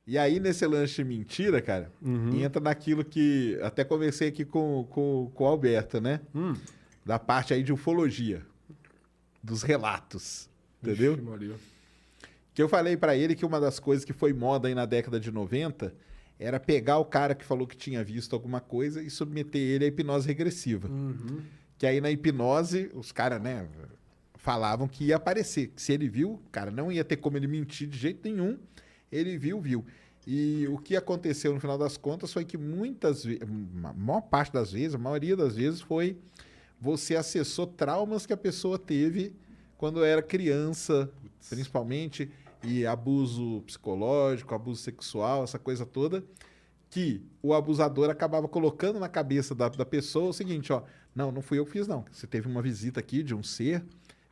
E aí, nesse lance de mentira, cara, entra naquilo que... Até conversei aqui com o Alberto, né? Da parte aí de ufologia. Dos relatos. Entendeu? Ixi, Maria. Que eu falei pra ele que uma das coisas que foi moda aí na década de 90 era pegar o cara que falou que tinha visto alguma coisa e submeter ele à hipnose regressiva. Que aí na hipnose, os caras, né, falavam que ia aparecer. Que se ele viu, cara, não ia ter como ele mentir de jeito nenhum. Ele viu. E o que aconteceu no final das contas foi que muitas vezes, a maior parte das vezes, a maioria das vezes foi você acessou traumas que a pessoa teve quando era criança, principalmente, e abuso psicológico, abuso sexual, essa coisa toda, que o abusador acabava colocando na cabeça da pessoa o seguinte, ó, não fui eu que fiz, não. Você teve uma visita aqui de um ser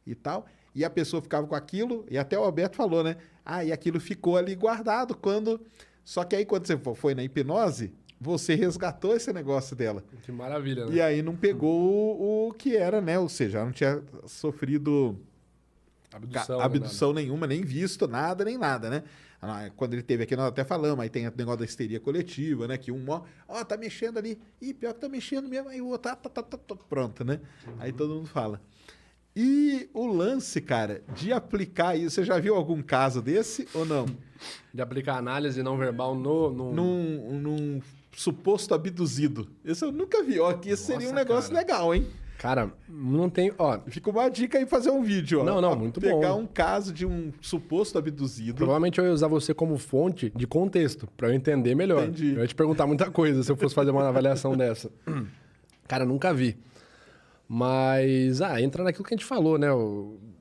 e tal, e a pessoa ficava com aquilo, e até o Alberto falou, né? E aquilo ficou ali guardado quando... Só que aí quando você foi na hipnose, você resgatou esse negócio dela. Que maravilha, né? E aí não pegou o que era, né? Ou seja, ela não tinha sofrido... abdução nenhuma, nem visto nada, nem nada, né? Quando ele teve aqui, nós até falamos, aí tem o negócio da histeria coletiva, né? Que um, tá mexendo ali, pior que tá mexendo mesmo, aí o outro, pronto, né? Aí todo mundo fala. E o lance, cara, de aplicar isso, você já viu algum caso desse ou não? De aplicar análise não verbal num suposto abduzido. Esse eu nunca vi, ó, que esse seria um negócio legal, hein? Cara, não tem... Ó, fica uma dica aí fazer um vídeo, ó. Não, muito bom. Pegar um caso de um suposto abduzido. Provavelmente eu ia usar você como fonte de contexto, pra eu entender melhor. Entendi. Eu ia te perguntar muita coisa se eu fosse fazer uma avaliação dessa. Cara, nunca vi. Mas, entra naquilo que a gente falou, né?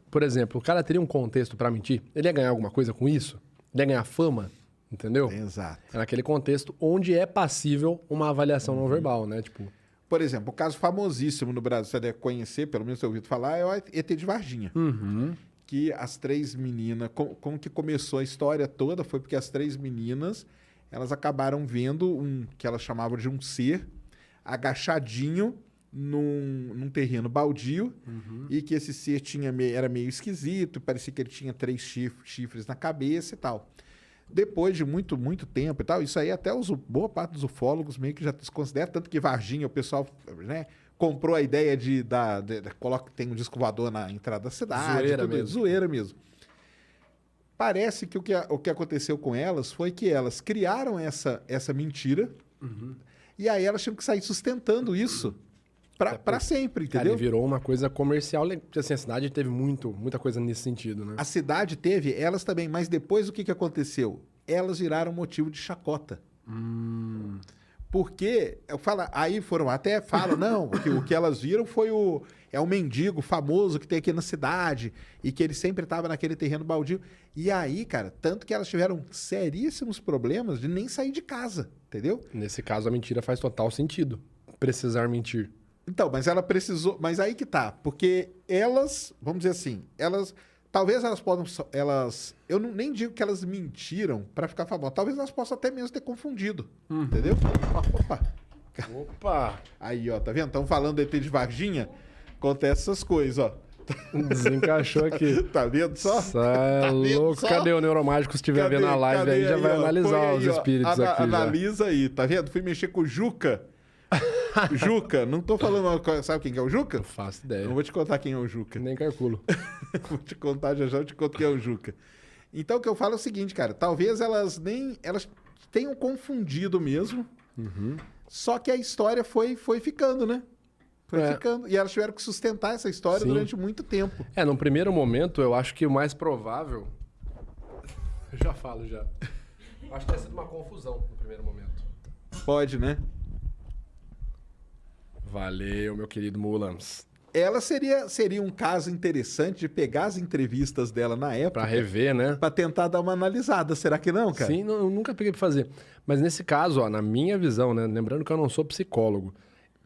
Por exemplo, o cara teria um contexto pra mentir. Ele ia ganhar alguma coisa com isso? Ele ia ganhar fama? Entendeu? Exato. É naquele contexto onde é passível uma avaliação não verbal, né? Tipo... Por exemplo, o caso famosíssimo no Brasil, você deve conhecer, pelo menos você ouviu falar, é o ET de Varginha. Que as 3 meninas... Como que começou a história toda foi porque as 3 meninas, elas acabaram vendo que elas chamavam de um ser agachadinho num terreno baldio e que esse ser era meio esquisito, parecia que ele tinha 3 chifres na cabeça e tal. Depois de muito, muito tempo e tal, isso aí até boa parte dos ufólogos meio que já desconsidera, tanto que Varginha, o pessoal, né, comprou a ideia tem um disco voador na entrada da cidade. Zoeira mesmo. Parece que o que aconteceu com elas foi que elas criaram essa mentira e aí elas tinham que sair sustentando isso pra sempre, entendeu? Cara, virou uma coisa comercial, porque assim, a cidade teve muita coisa nesse sentido, né? A cidade teve, elas também, mas depois o que aconteceu? Elas viraram motivo de chacota. Porque, aí falam, não, o que elas viram foi o mendigo famoso que tem aqui na cidade e que ele sempre estava naquele terreno baldio. E aí, cara, tanto que elas tiveram seríssimos problemas de nem sair de casa, entendeu? Nesse caso, a mentira faz total sentido. Precisar mentir. Então, mas ela precisou... Mas aí que tá. Porque elas, vamos dizer assim, talvez elas possam... Eu nem digo que elas mentiram pra ficar famosas. Talvez elas possam até mesmo ter confundido. Entendeu? Opa! Aí, ó, tá vendo? Estão falando do ET de Varginha. Acontece essas coisas, ó. Desencaixou aqui. Tá vendo só? Tá louco. Cadê o neuromágico? Se estiver vendo a live aí, já vai analisar os espíritos aqui. Analisa aí, tá vendo? Fui mexer com o Juca. Juca, não tô falando... Sabe quem que é o Juca? Não faço ideia. Não vou te contar quem é o Juca. Nem calculo. Vou te contar já, eu te conto quem é o Juca. Então, o que eu falo é o seguinte, cara. Talvez elas tenham confundido mesmo. Só que a história foi ficando, né? Foi ficando. E elas tiveram que sustentar essa história durante muito tempo. Num primeiro momento, eu acho que o mais provável... Eu já falo, já. Eu acho que tem sido uma confusão no primeiro momento. Pode, né? Valeu, meu querido Mulans. Ela seria um caso interessante de pegar as entrevistas dela na época. Pra rever, né? Pra tentar dar uma analisada. Será que não, cara? Sim, eu nunca peguei pra fazer. Mas nesse caso, ó, na minha visão, né? Lembrando que eu não sou psicólogo,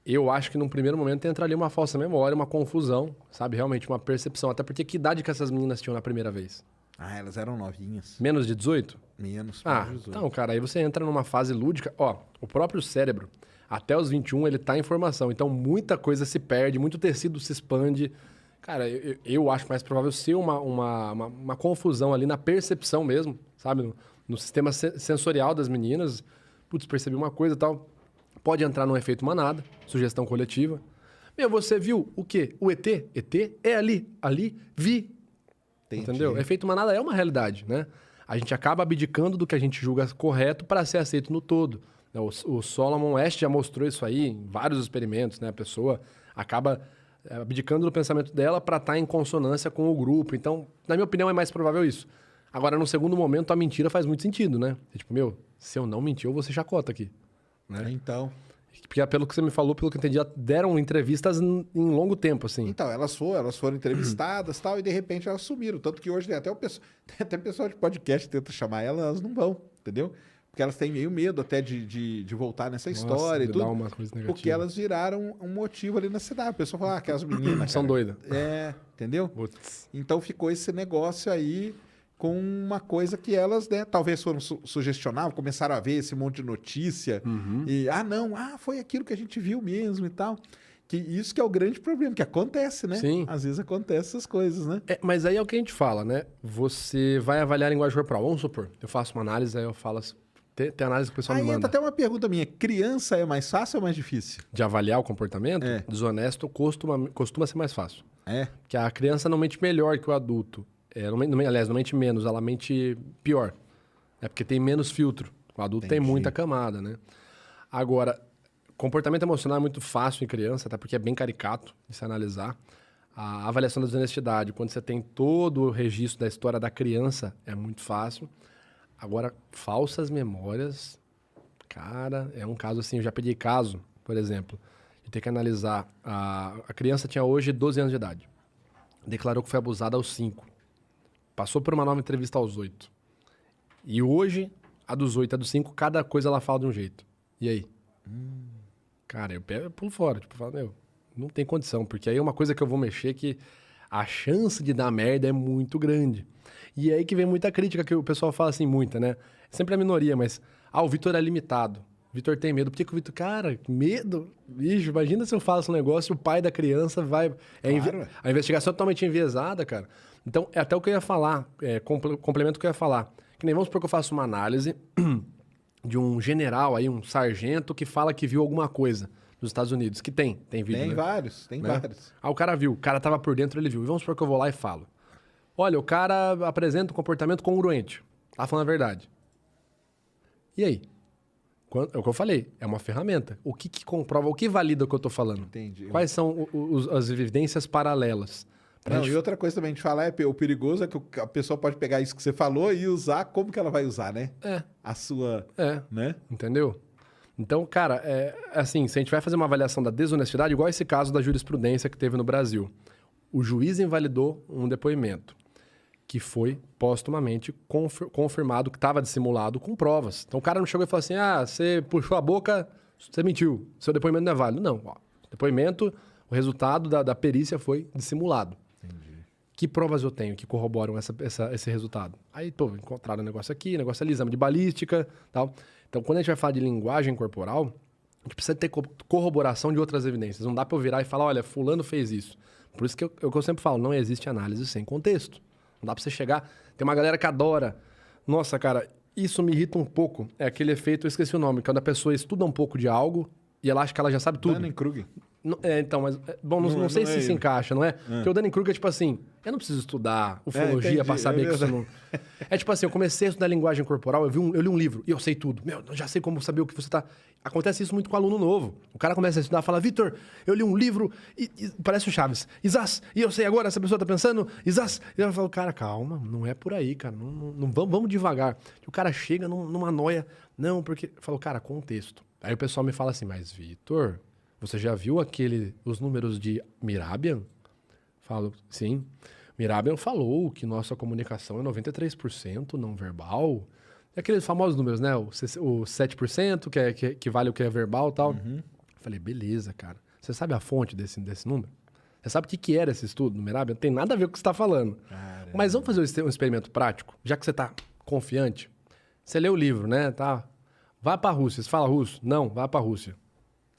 eu acho que num primeiro momento entraria uma falsa memória, uma confusão, sabe? Realmente, uma percepção. Até porque que idade que essas meninas tinham na primeira vez? Elas eram novinhas. Menos de 18? Menos de 18. Então, cara, aí você entra numa fase lúdica. Ó, o próprio cérebro... Até os 21 ele tá em formação, então muita coisa se perde, muito tecido se expande. Cara, eu acho mais provável ser uma confusão ali na percepção mesmo, sabe? no sistema sensorial das meninas. Putz, percebi uma coisa e tal. Pode entrar num efeito manada, sugestão coletiva. Meu, você viu o quê? O ET? ET é ali. Ali, vi. Entendi. Entendeu? Efeito manada é uma realidade, né? A gente acaba abdicando do que a gente julga correto para ser aceito no todo. O Solomon West já mostrou isso aí em vários experimentos, né? A pessoa acaba abdicando do pensamento dela para estar em consonância com o grupo. Então, na minha opinião, é mais provável isso. Agora, no segundo momento, a mentira faz muito sentido, né? Tipo, meu, se eu não mentir, eu vou ser chacota aqui. Né? Então... Porque pelo que você me falou, pelo que eu entendi, deram entrevistas em longo tempo, assim. Então, elas foram entrevistadas tal, e de repente elas sumiram. Tanto que hoje tem até pessoal de podcast que tenta chamar elas não vão, entendeu? Porque elas têm meio medo até de voltar nessa história e tudo. Uma coisa negativa. Porque elas viraram um motivo ali na cidade. A pessoa fala, aquelas meninas. São doidas. Entendeu? Putz. Então ficou esse negócio aí com uma coisa que elas, né, talvez foram sugestionavam, começaram a ver esse monte de notícia. E, foi aquilo que a gente viu mesmo e tal. Que isso que é o grande problema, que acontece, né? Sim. Às vezes acontece essas coisas, né? Mas aí é o que a gente fala, né? Você vai avaliar a linguagem corporal. Vamos supor, eu faço uma análise, aí eu falo assim, tem análise que o pessoal me manda. Entra até uma pergunta minha. Criança é mais fácil ou mais difícil? De avaliar o comportamento, É. Desonesto costuma ser mais fácil. É. Porque a criança não mente melhor que o adulto. Aliás, não mente menos, ela mente pior. É porque tem menos filtro. O adulto tem muita camada, né? Agora, comportamento emocional é muito fácil em criança, até porque é bem caricato de se analisar. A avaliação da desonestidade, quando você tem todo o registro da história da criança, é muito fácil. Agora, falsas memórias, cara, é um caso assim, eu já peguei caso, por exemplo, de ter que analisar. A criança tinha hoje 12 anos de idade. Declarou que foi abusada aos 5. Passou por uma nova entrevista aos 8. E hoje, a dos 8 e a dos 5, cada coisa ela fala de um jeito. E aí? Cara, eu pulo fora. Tipo, eu falo, não tem condição. Porque aí é uma coisa que eu vou mexer que a chance de dar merda é muito grande. E é aí que vem muita crítica, que o pessoal fala assim, muita, né? Sempre a minoria, mas... o Vitor é limitado. O Vitor tem medo. Por que o Vitor... Cara, medo? Bicho, imagina se eu faço um negócio e o pai da criança vai... Claro. A investigação é totalmente enviesada, cara. Então, é até o que eu ia falar, complemento o que eu ia falar. Que nem vamos supor que eu faço uma análise de um general aí, um sargento, que fala que viu alguma coisa nos Estados Unidos. Que tem vídeo, Tem né? vários. O cara viu, o cara tava por dentro, ele viu. E vamos supor que eu vou lá e falo. Olha, o cara apresenta um comportamento congruente. Tá falando a verdade. E aí? É o que eu falei, é uma ferramenta. O que comprova, o que valida o que eu tô falando? Entendi. Quais são as evidências paralelas? E outra coisa também de falar o perigoso é que a pessoa pode pegar isso que você falou e usar como que ela vai usar, né? A sua... né? Entendeu? Então, cara, assim, se a gente vai fazer uma avaliação da desonestidade, igual esse caso da jurisprudência que teve no Brasil. O juiz invalidou um depoimento que foi póstumamente confirmado que estava dissimulado com provas. Então, o cara não chegou e falou assim, você puxou a boca, você mentiu, seu depoimento não é válido. Não, depoimento, o resultado da perícia foi dissimulado. Que provas eu tenho que corroboram esse resultado? Aí, encontraram um negócio aqui, negócio ali, exame de balística, tal. Então, quando a gente vai falar de linguagem corporal, a gente precisa ter corroboração de outras evidências. Não dá para eu virar e falar, olha, fulano fez isso. Por isso que eu sempre falo, não existe análise sem contexto. Não dá para você chegar... Tem uma galera que adora. Nossa, cara, isso me irrita um pouco. É aquele efeito, eu esqueci o nome, quando a pessoa estuda um pouco de algo e ela acha que ela já sabe tudo. Dunning-Kruger. Então, mas... Bom, não sei se se encaixa, não é? Porque o Dunning-Kruger é tipo assim... Eu não preciso estudar ufologia para saber que isso não... É tipo assim, eu comecei a estudar linguagem corporal, eu li um livro e eu sei tudo. Eu já sei como saber o que você tá... Acontece isso muito com aluno novo. O cara começa a estudar e fala, Vitor, eu li um livro e parece o Chaves. Isás, e eu sei agora, essa pessoa tá pensando, Isás. E eu falo, cara, calma, não é por aí, cara. Não vamos devagar. E o cara chega numa noia. Não, porque... Falou, cara, contexto. Aí o pessoal me fala assim, mas Vitor... Você já viu os números de Mirabian? Falo, sim. Mirabian falou que nossa comunicação é 93% não verbal. É aqueles famosos números, né? O 7%, que vale o que é verbal e tal. Falei, beleza, cara. Você sabe a fonte desse número? Você sabe o que era esse estudo no Mirabian? Não tem nada a ver com o que você está falando. Caramba. Mas vamos fazer um experimento prático? Já que você está confiante. Você lê o livro, né? Tá. Vai para a Rússia. Você fala russo? Não, vai para a Rússia.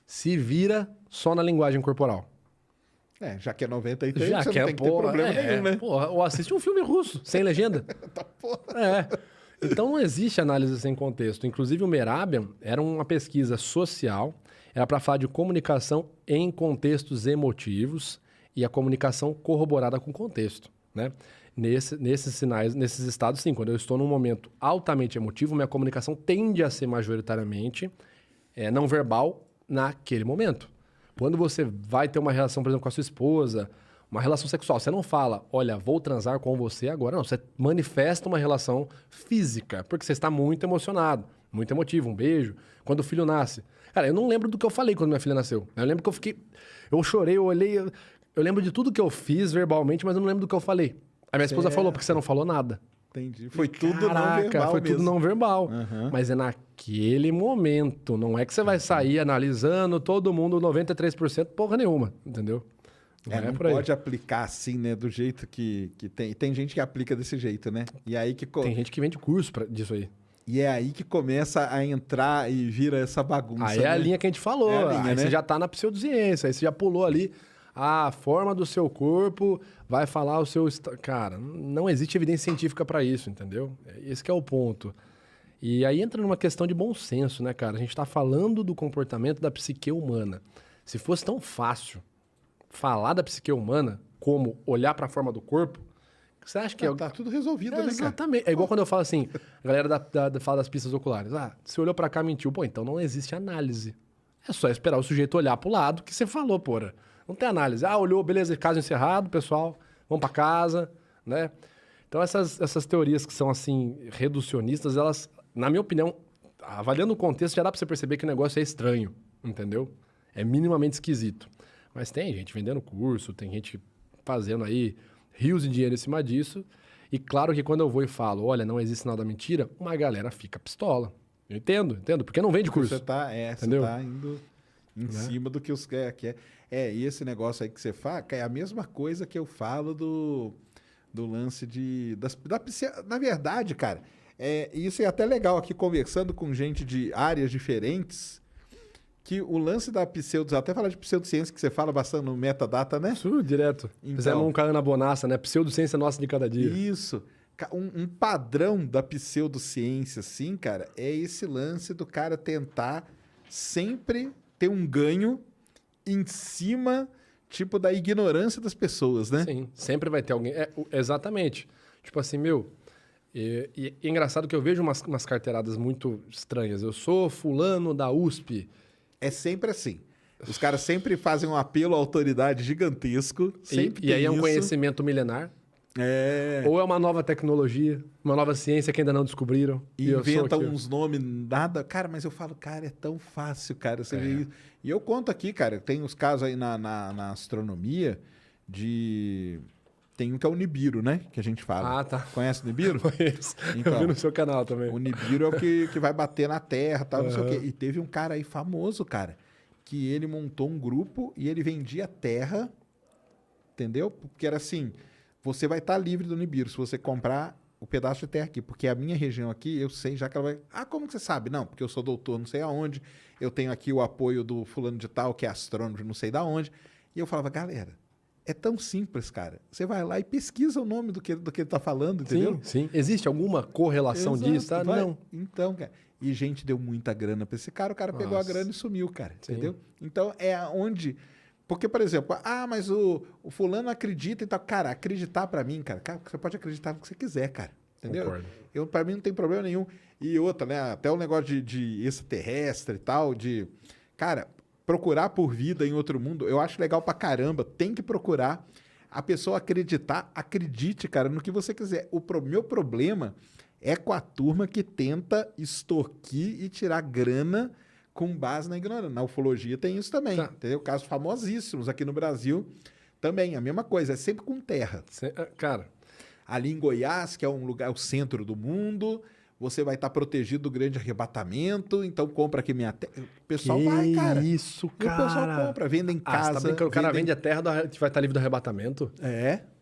Se vira só na linguagem corporal. Já que é 93, já você que não tem que ter problema nenhum, né? Porra, ou assiste um filme russo, sem legenda. Tá porra. Então não existe análise sem contexto. Inclusive o Merabian era uma pesquisa social, era para falar de comunicação em contextos emotivos e a comunicação corroborada com contexto, né? Nesses sinais, nesses estados, sim, quando eu estou num momento altamente emotivo, minha comunicação tende a ser majoritariamente não verbal naquele momento. Quando você vai ter uma relação, por exemplo, com a sua esposa, uma relação sexual, você não fala, olha, vou transar com você agora. Não, você manifesta uma relação física, porque você está muito emocionado, muito emotivo, um beijo. Quando o filho nasce. Cara, eu não lembro do que eu falei quando minha filha nasceu. Eu lembro que eu chorei, eu olhei, eu lembro de tudo que eu fiz verbalmente, mas eu não lembro do que eu falei. A minha esposa falou, porque você não falou nada. Entendi. Foi tudo não verbal foi mesmo. tudo não verbal. Uhum. Mas é naquele momento. Não é que você vai sair analisando todo mundo 93% porra nenhuma, entendeu? Não pode aplicar assim, né? Do jeito que tem. Tem gente que aplica desse jeito, né? E aí que... Tem gente que vende curso disso aí. E é aí que começa a entrar e vira essa bagunça. Aí é a linha que a gente falou. É a linha, aí né? você já tá na pseudociência. Aí você já pulou ali. A forma do seu corpo vai falar o seu... Cara, não existe evidência científica para isso, entendeu? Esse que é o ponto. E aí entra numa questão de bom senso, né, cara? A gente tá falando do comportamento da psique humana. Se fosse tão fácil falar da psique humana como olhar para a forma do corpo, você acha que... Tá tudo resolvido, né, cara? Exatamente. É igual quando eu falo assim, a galera fala das pistas oculares. Ah, você olhou para cá, mentiu. Pô, então não existe análise. É só esperar o sujeito olhar pro lado que você falou, porra. Não tem análise. Ah, olhou, beleza, caso encerrado, pessoal, vamos para casa, né? Então essas teorias que são assim reducionistas, elas, na minha opinião, avaliando o contexto, já dá para você perceber que o negócio é estranho, entendeu? É minimamente esquisito. Mas tem gente vendendo curso, tem gente fazendo aí rios de dinheiro em cima disso. E claro que quando eu vou e falo, olha, não existe nada mentira, uma galera fica pistola. Eu entendo, porque não vende curso. Você tá indo em cima do que os quer. E esse negócio aí que você fala, é a mesma coisa que eu falo do lance na verdade, cara, isso é até legal aqui conversando com gente de áreas diferentes, que o lance da até falar de pseudociência, que você fala bastante no Metadata, né? Isso, direto. Então, fizemos um Ana Bonassa, né? Pseudociência nossa de cada dia. Isso. Um padrão da pseudociência, assim, cara, é esse lance do cara tentar sempre ter um ganho em cima, tipo, da ignorância das pessoas, né? Sim, sempre vai ter alguém. Exatamente. Tipo assim, e é engraçado que eu vejo umas carteiradas muito estranhas. Eu sou fulano da USP. É sempre assim. Os caras sempre fazem um apelo à autoridade gigantesco. Sempre e aí é um isso. conhecimento milenar. Ou é uma nova tecnologia, uma nova ciência que ainda não descobriram. E inventa uns nomes, nada. Cara, mas eu falo, cara, é tão fácil, cara. Você vê isso. E eu conto aqui, cara, tem uns casos aí na astronomia tem um que é o Nibiru, né? Que a gente fala. Ah, tá. Conhece o Nibiru? Conheço. Então, eu vi no seu canal também. O Nibiru é o que vai bater na Terra, tal, não sei o quê. E teve um cara aí famoso, cara, que ele montou um grupo e ele vendia terra, entendeu? Porque era assim, você vai estar livre do Nibiru se você comprar o pedaço de terra aqui, porque a minha região aqui, eu sei já que ela vai... Ah, como que você sabe? Não, porque eu sou doutor não sei aonde, eu tenho aqui o apoio do fulano de tal, que é astrônomo de não sei da onde. E eu falava, galera, é tão simples, cara. Você vai lá e pesquisa o nome do que ele tá falando, entendeu? Sim. Existe alguma correlação disso? Tá? Não. Então, cara... E gente deu muita grana pra esse cara, o cara pegou a grana e sumiu, cara, entendeu? Então, é onde... Porque, por exemplo, mas o fulano acredita e tal. Cara, acreditar pra mim, cara, você pode acreditar no que você quiser, cara, entendeu? Concordo. Pra mim não tem problema nenhum. E outra, né, até o negócio de extraterrestre e tal, cara, procurar por vida em outro mundo, eu acho legal pra caramba, tem que procurar. A pessoa acreditar, acredite, cara, no que você quiser. Meu problema é com a turma que tenta extorquir e tirar grana com base na ignorância. Na ufologia tem isso também, entendeu? Casos famosíssimos aqui no Brasil também, a mesma coisa, é sempre com terra. Cara, ali em Goiás, que é um lugar, o centro do mundo, você vai estar protegido do grande arrebatamento, então compra aqui minha terra. O pessoal vai, cara. Isso, cara. E o pessoal compra, vende em casa. Você tá brincando? O cara vende a terra que vai estar livre do arrebatamento?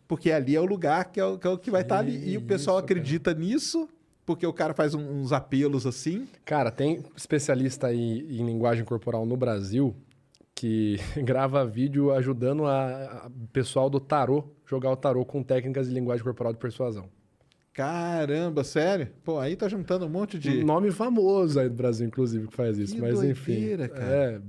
Porque ali é o lugar que é o que vai estar ali. E o pessoal acredita nisso, porque o cara faz uns apelos assim. Cara, tem especialista em linguagem corporal no Brasil que grava vídeo ajudando o pessoal do tarô jogar o tarô com técnicas de linguagem corporal de persuasão. Caramba, sério? Pô, aí tá juntando um monte de... Um nome famoso aí do Brasil, inclusive, que faz isso. Que Mas enfim. doideira, cara. É